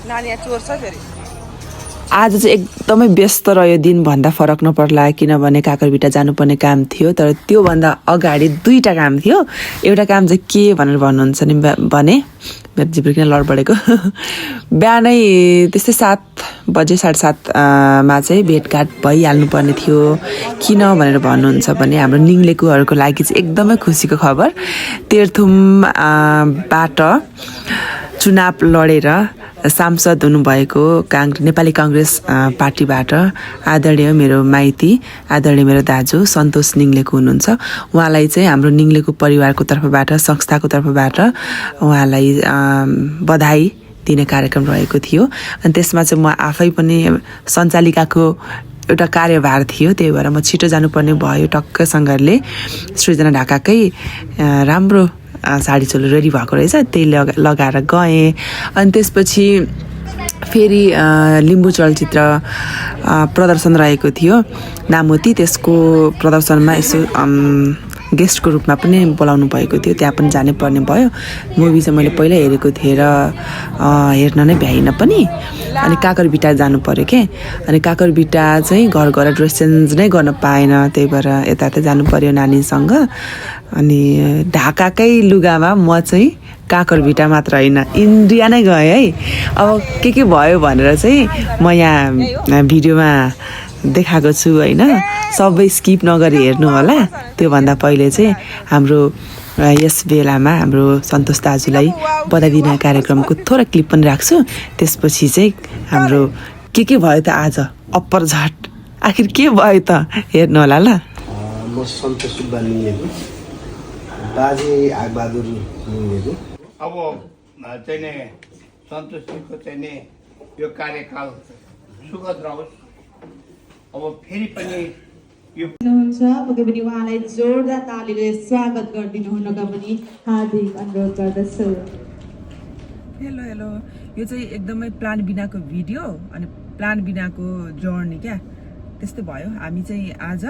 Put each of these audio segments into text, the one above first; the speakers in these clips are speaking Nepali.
नानी यहाँ चोर छ फेरि आज चाहिँ एकदमै व्यस्त रह्यो दिन भन्दा फरक नपर्ला किनभने काकरभिटा जानुपर्ने काम थियो तर त्योभन्दा अगाडि दुईटा काम थियो एउटा काम चाहिँ के भनेर भन्नुहुन्छ नि भने मेरो जिब्रो किन लडबडेको बिहानै त्यस्तै 7 बजे 7:30 मा चाहिँ भेटघाट भइहाल्नु पर्ने थियो किन भनेर भन्नुहुन्छ भने हाम्रो निङ्लेकुहरूको लागि चाहिँ एकदमै खुसीको खबर तेह्रथुमबाट चुनाव लडेर सांसद हुनुभएको नेपाली कांग्रेस पार्टीबाट आदरणीय मेरो माइती आदरणीय मेरो दाजु सन्तोष निङ्लेको हुनुहुन्छ उहाँलाई चाहिँ हाम्रो निङ्लेको परिवारको तर्फबाट संस्थाको तर्फबाट उहाँलाई बधाई दिने कार्यक्रम रहेको थियो अनि त्यसमा चाहिँ म आफै पनि सञ्चालिकाको एउटा कार्यभार थियो त्यही भएर म छिटो जानुपर्ने भयो टक्कसँगले सृजना ढाकाकै राम्रो साडी चोलो रेडी भएको रहेछ त्यही लगाएर गएँ अनि त्यसपछि फेरि लिम्बू चलचित्र प्रदर्शन रहेको थियो नामोती त्यसको प्रदर्शनमा यसो गेस्टको रूपमा पनि बोलाउनु भएको थियो त्यहाँ पनि जानै पर्ने भयो मुभी चाहिँ मैले पहिल्यै हेरेको थिएँ र हेर्न नै भ्याइनँ पनि अनि काकरभिटा जानु पर्यो के अनि काकरभिटा चाहिँ घर गएर ड्रेस चेन्ज नै गर्न पाएन त्यही भएर यता जानु पर्यो नानीसँग अनि ढाकाकै लुगामा म चाहिँ काकरभिटा मात्र होइन इन्डिया नै गएँ है अब के भयो भनेर चाहिँ म यहाँ भिडियोमा देखाएको छु होइन सबै स्किप नगरी हेर्नु होला त्योभन्दा पहिले चाहिँ हाम्रो यस बेलामा हाम्रो सन्तोष दाजुलाई बधाई दिने कार्यक्रमको थोरै क्लिप पनि राख्छु त्यसपछि चाहिँ हाम्रो के भयो त आज अप्पर झट आखिर के भयो त हेर्नु होला ल म सन्तोष सुब्बा निङ्लेको बाजे आगबहादुर निङ्लेको अब चाहिँ नि सन्तोषजीको चाहिँ नि यो कार्यकाल सुखद रहोस् अब फेरि पनि यो हुनुहुन्छ पक्कै पनि उहाँलाई जोरदार तालीले स्वागत गरिदिनु हुनका पनि हार्दिक अनुरोध गर्दछु हेलो यो चाहिँ एकदमै प्लान बिनाको भिडियो अनि प्लान बिनाको जर्नी क्या त्यस्तै भयो हामी चाहिँ आज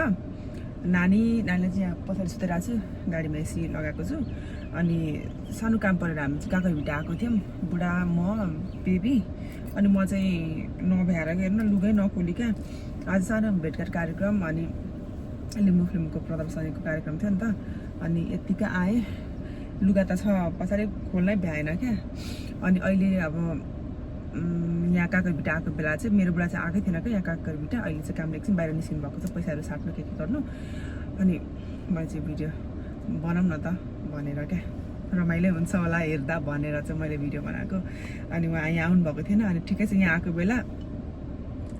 नानीलाई चाहिँ यहाँ पछाडि सुताइरहेको छु गाडीमा एसी लगाएको छु अनि सानो काम परेर हामी चाहिँ काकरभिटा आएको थियौँ बुढा म बेबी अनि म चाहिँ नभ्याएर हेर्न लुगै नखोली क्या आज सानो भेटघाट कार्यक्रम अनि लिम्बू फिल्मको प्रदर्शनीको कार्यक्रम थियो नि त अनि यत्तिकै आएँ लुगा त छ पछाडि खोल्नै भ्याएन क्या अनि अहिले अब यहाँ काकरभिटा आएको बेला चाहिँ मेरो बुढा चाहिँ आएकै थिएन क्या यहाँ काकरभिटा अहिले चाहिँ कामले एकछिन बाहिर निस्किनु भएको छ पैसाहरू साट्नु के गर्नु अनि मैले चाहिँ भिडियो बनाऊँ न त भनेर क्या रमाइलो हुन्छ होला हेर्दा भनेर चाहिँ मैले भिडियो बनाएको अनि उहाँ यहाँ आउनुभएको थिएन अनि ठिकै छ यहाँ आएको बेला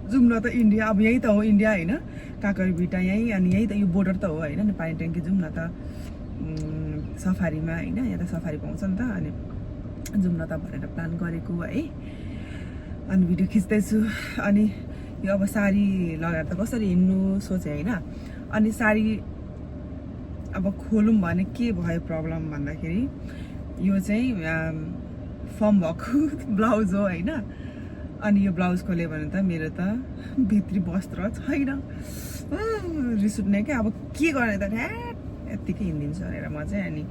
जाउँ न त इन्डिया अब यही त हो इन्डिया होइन काकरभिटा यहीँ अनि यही त यो बोर्डर त हो होइन नेपाली ट्याङ्की जाउँ न त सफारीमा होइन यहाँ त सफारी पाउँछ नि त अनि जाउँ न त भनेर प्लान गरेको है अनि भिडियो खिच्दैछु अनि यो अब साडी लगाएर त कसरी हिँड्नु सोचेँ होइन अनि साडी अब खोलौँ भने के भयो प्रब्लम भन्दाखेरि यो चाहिँ फर्म भएको ब्लाउज हो होइन अनि यो ब्लाउज खोल्यो भने त मेरो त भित्री वस्त्र छैन रिस उठ्ने क्या अब के गर्ने त ढ्याट यत्तिकै हिँडिदिन्छु भनेर म चाहिँ अनि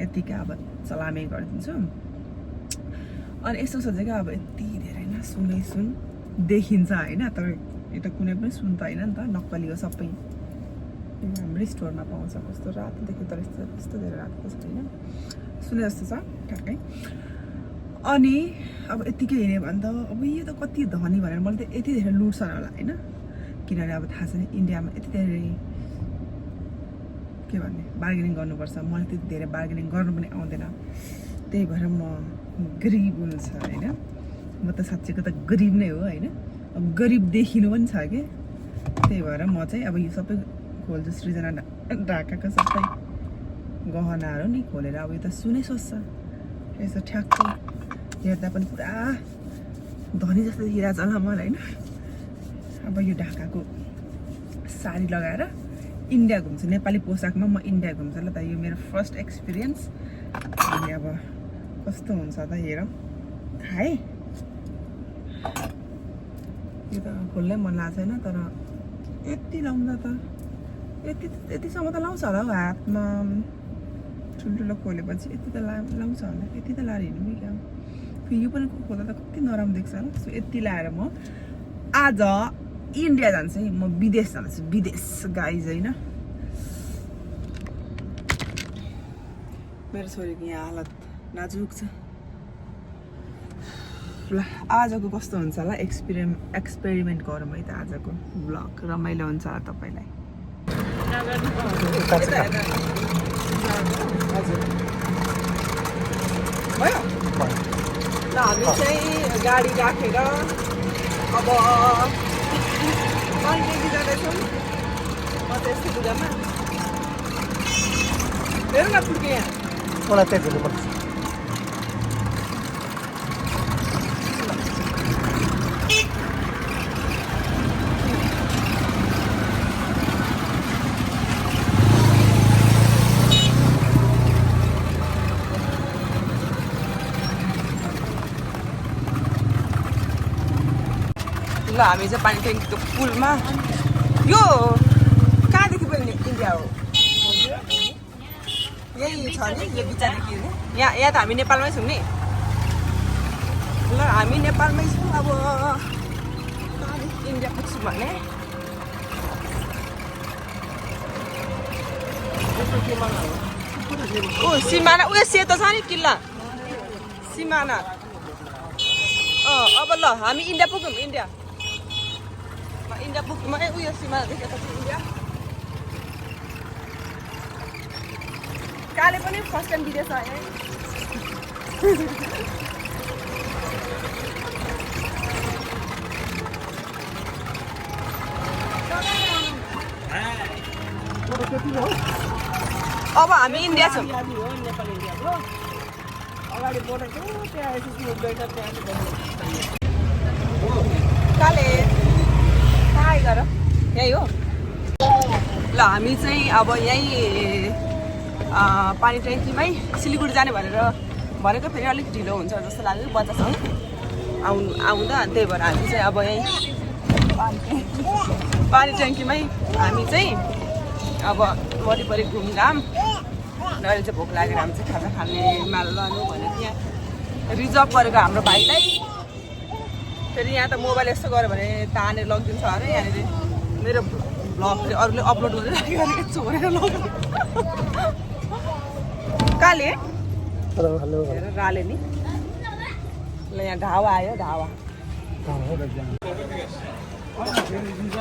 यत्तिकै अब सलामै गरिदिन्छु अनि यस्तो सोचेँ क्या अब यति धेरै न सुनै सुन देखिन्छ होइन तर यो त कुनै पनि सुन त होइन नि त नक्कली हो सबै हाम्रै स्टोरमा पाउँछ कस्तो रातो देख्यो तर यस्तो धेरै रातो छ होइन सुने जस्तो छ ठ्याक्कै अनि अब यत्तिकै हिँड्यो भने त अब यो त कति धनी भनेर मैले त यति धेरै लुट्छ होला होइन किनभने अब थाहा छ नि इन्डियामा यति धेरै के भन्ने बार्गेनिङ गर्नुपर्छ मलाई त्यति धेरै बार्गेनिङ गर्नु पनि आउँदैन त्यही भएर म गरिब हुन्छ होइन म त साँच्चैको त गरिब नै हो होइन अब गरिब देखिनु पनि छ कि त्यही भएर म चाहिँ अब यो सबै खोल्छु सृजना ढाकाको सबै गहनाहरू नि खोलेर अब यो त सुनै सोच्छ यसो ठ्याक्कै हेर्दा पनि पुरा धनी जस्तो देखिरहेको छ होला मलाई होइन अब यो ढाकाको साडी लगाएर इन्डिया घुम्छु नेपाली पोसाकमा म इन्डिया घुम्छु ल त यो मेरो फर्स्ट एक्सपिरियन्स अनि अब कस्तो हुन्छ त हेरौँ है यो त खोल्नै मन लाग्छ छैन तर यति लाउँदा त यतिसम्म त लाउँछ होला हौ हातमा ठुल्ठुलो खोलेपछि यति त लाउँछ होला यति त लाएर हिँड्नु क्या यो पनि खोला त कति नराम्रो देख्छ होला सो यति लाएर म आज इन्डिया जान्छु है म विदेश जान्छु विदेश गाइज होइन मेरो छोरीको यहाँ हालत नाजुक छ ल आजको कस्तो हुन्छ होला एक्सपेरिमेन्ट गरौँ है त आजको ब्लग रमाइलो हुन्छ होला तपाईँलाई भयो ल हामी चाहिँ गाडी राखेर अब कहिले जाँदैछौँ म त यस्तो लुगामा हेरौँ न पुग्यो यहाँ मलाई त्यहाँ हेर्नुपर्छ ल हामी चाहिँ पानी ट्याङ्कीको पुलमा यो कहाँदेखि पनि इन्डिया हो यही छ नि यो बिचदेखि यहाँ त हामी नेपालमै छौँ नि ल हामी नेपालमै छौँ अब कहाँदेखि इन्डिया पुग्छौँ भने ओ सिमाना उयो सेतो छ नि किल्ला सिमाना अब ल हामी इन्डिया पुग्यौँ इन्डिया पुग्नुमा उयो सिमाना देखेको छ इन्डिया काले पनि फर्स्ट टाइम विदेश आयो है अब हामी इन्डिया छौँ काले हाई गर यही हो ल हामी चाहिँ अब यहीँ पानी ट्याङ्कीमै सिलगढी जाने भनेको फेरि अलिक ढिलो हुन्छ जस्तो लाग्यो बच्चासँग आउँदा त्यही भएर हामी चाहिँ अब यहीँ पानी ट्याङ्कीमै हामी चाहिँ अब वरिपरि घुमघाम अहिले चाहिँ भोक लागेर हामी चाहिँ खाजा खाने माल लानु भनेर यहाँ रिजर्भ गरेको हाम्रो भाइलाई फेरि यहाँ त मोबाइल यस्तो गऱ्यो भने तानेर लगिदिन्छ अरे यहाँनिर मेरो भ्लग अरूले अपलोड गरिराखेको छोडेर लग्यो काले राले नि ल यहाँ ढावा आयो ढावा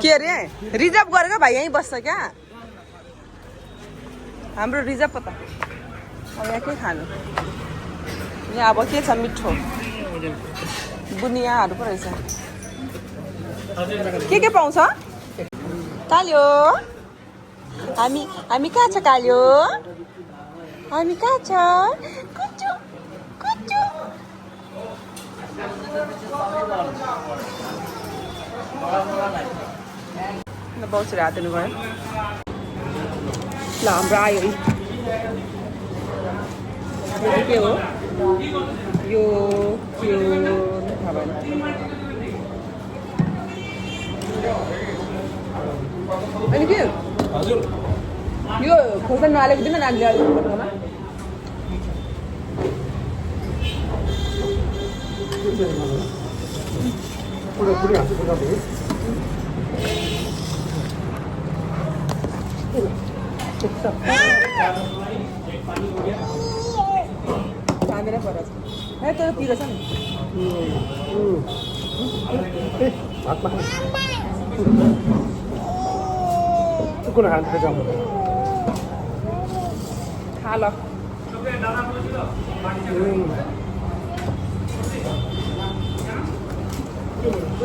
के अरे रिजर्भ गरेको भाइ यहीँ बस्छ क्या हाम्रो रिजर्भ पो त अब यहाँ के खानु यहाँ अब के छ मिठो बुनियाहरू पो रहेछ के पाउँछ काल्यो हामी कहाँ छ काल्यो हामी कहाँ छ कुचु कुचु बाउसुरे हात दिनु गयो ल हाम्रो आयो के हो यो के हो थाहा भएन अनि के यो खोर्सानी नहालेको दिन नानीले अलिकमा कामेरा पर है तर पिरो छ नि कुन खान्छ खा ल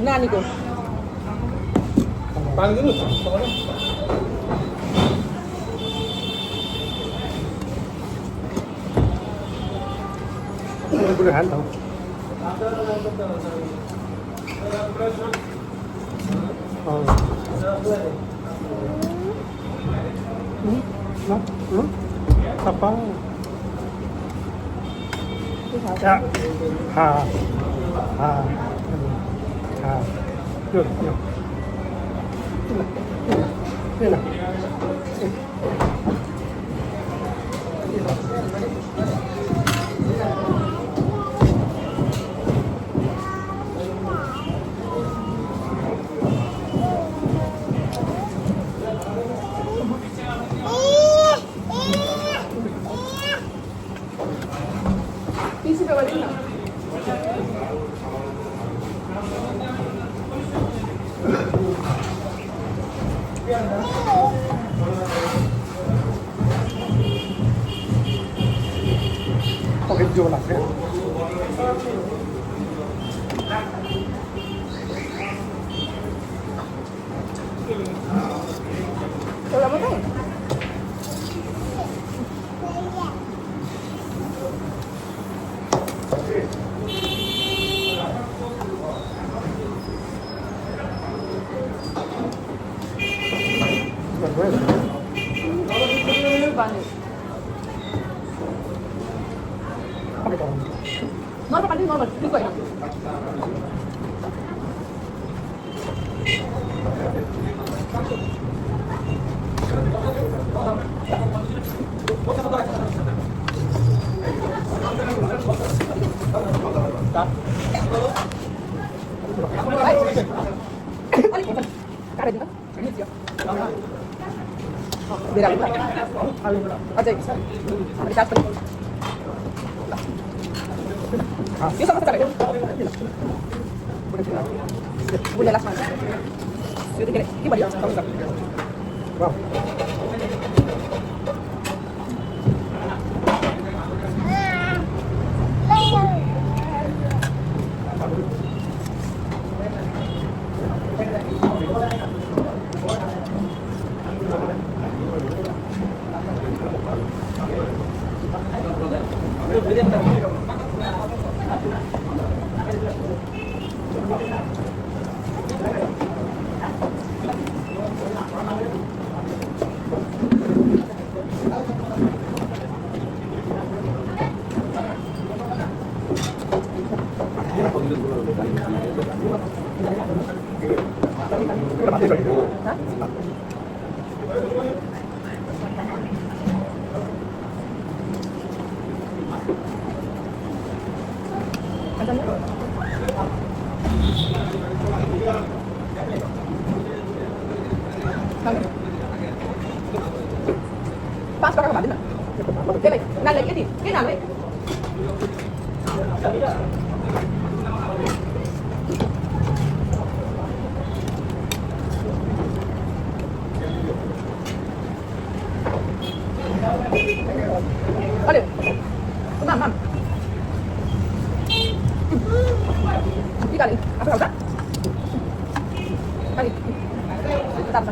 नानीको पानी दिनु कुन खान्छ apa ya ha yuk ini Không biết vô làm cái Nói bánh đi ngon mà đi quậy nào. Cara dia. Beda apa? Aja. Ada tas penuh. Yuk sama kita. Boleh last mana? Sudah kira. Ini balik. Wow. Pas bakal kemana? Cái này, này lấy cái gì? Cái nào đấy? Aduh, mam. Ini kali, apa kau tak? Kali, tetap.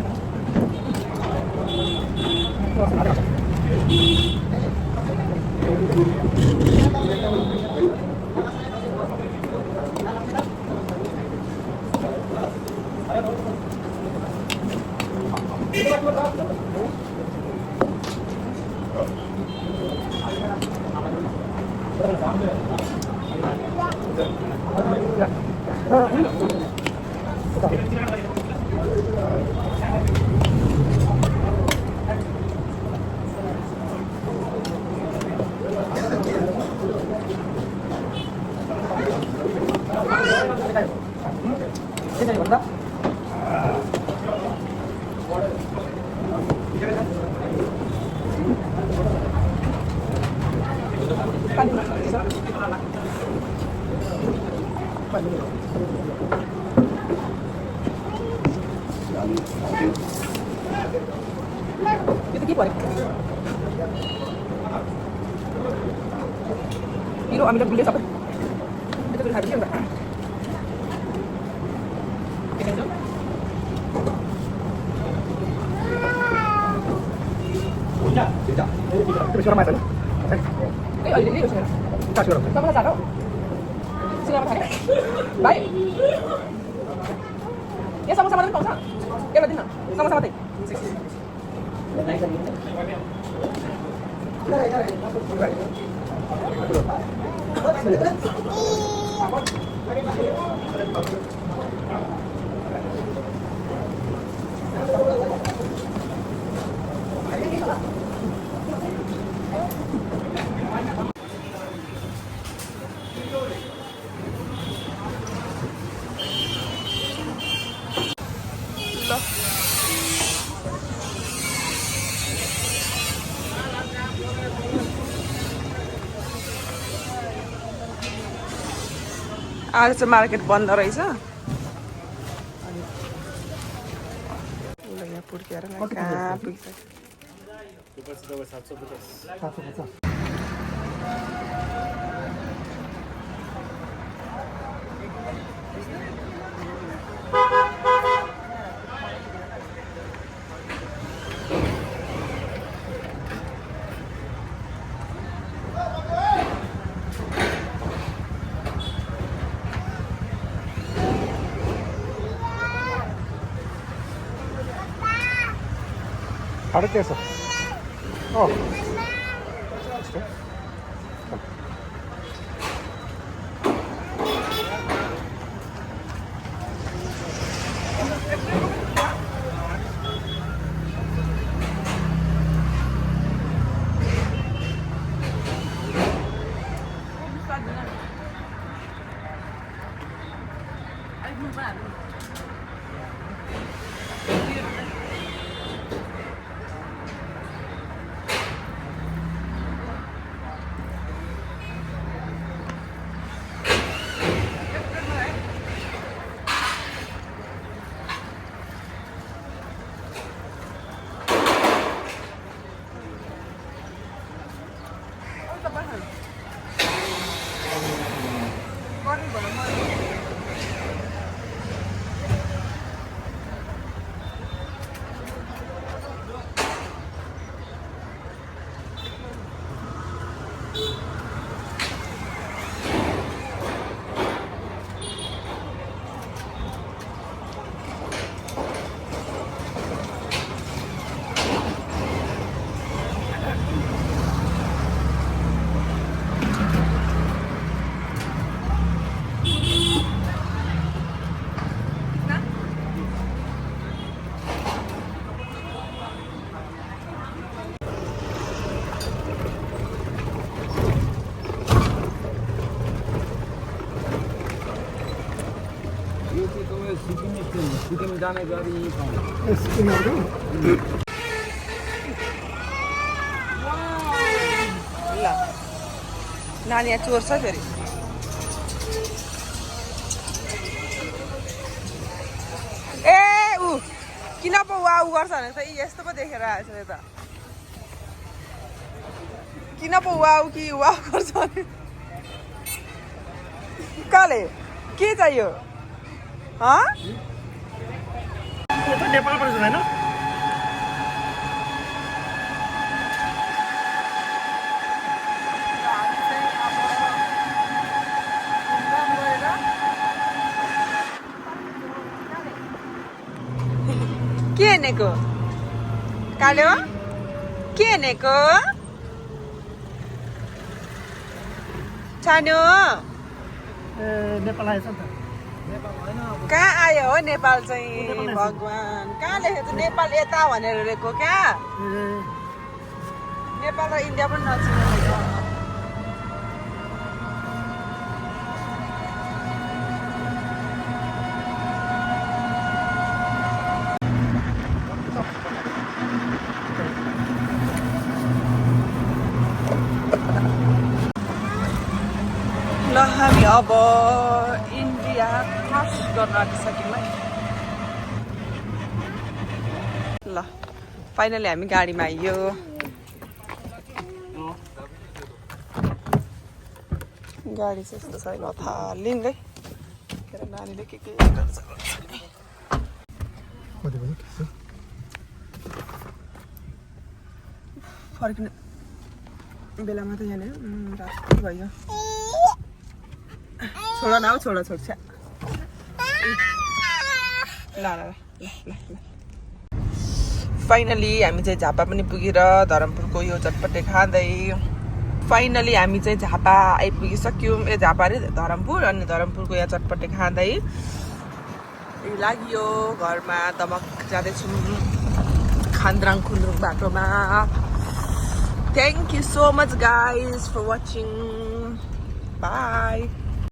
Itu gitu boleh. Ini ambil beli siapa? Itu beli habisnya enggak? Terus orang mana? Ini terus. Kasih orang. Sama sama. Sila apa? Baik. Ya sama-sama dengan kau. Ya betul. Sama-sama teh. आज चाहिँ मार्केट बन्द रहेछ ल यहाँ पुर्केर कहाँ पुगिसक्यो 750 1300. Oh. सिक्किम जाने गरी ल नानी यहाँ चोर छ फेरि ए ऊ किन पो वाउ गर्छ भने त यस्तो पो देखेर आएछ यता किन पो वाउ कि वाउ गर्छ भने काले के चाहियो नेपाल पर्छ हैन के हेर्नेको काले हो के हेर्नेको छानो नेपाल आएछ नि त कहाँ आयो हो नेपाल चाहिँ भगवान कहाँ लेखेको छ नेपाल यता भनेर लेखेको क्या नेपाल र इन्डिया पनि नचिनेको ल हामी अब इन्डिया क्रस गर्न आँटिसक्यौँ है ल फाइनली हामी गाडीमा आइयो गाडी चाहिँ यस्तो छैन थालिँदै नानीले के गर्छ फर्किने बेलामा त यहाँ राति भयो छोड न छोड छोड छ्या ल ल ल फाइनली हामी चाहिँ झापा पनि पुगेर धरमपुरको यो चटपटे खाँदै फाइनली हामी चाहिँ झापा आइपुगिसक्यौँ झापा अरे धरमपुर अनि धरमपुरको यहाँ चटपटे खाँदै लाग्यो घरमा दमक जाँदैछौँ खान्द्राङ खुन्द्रुङ बाटोमा thank you so much guys for watching by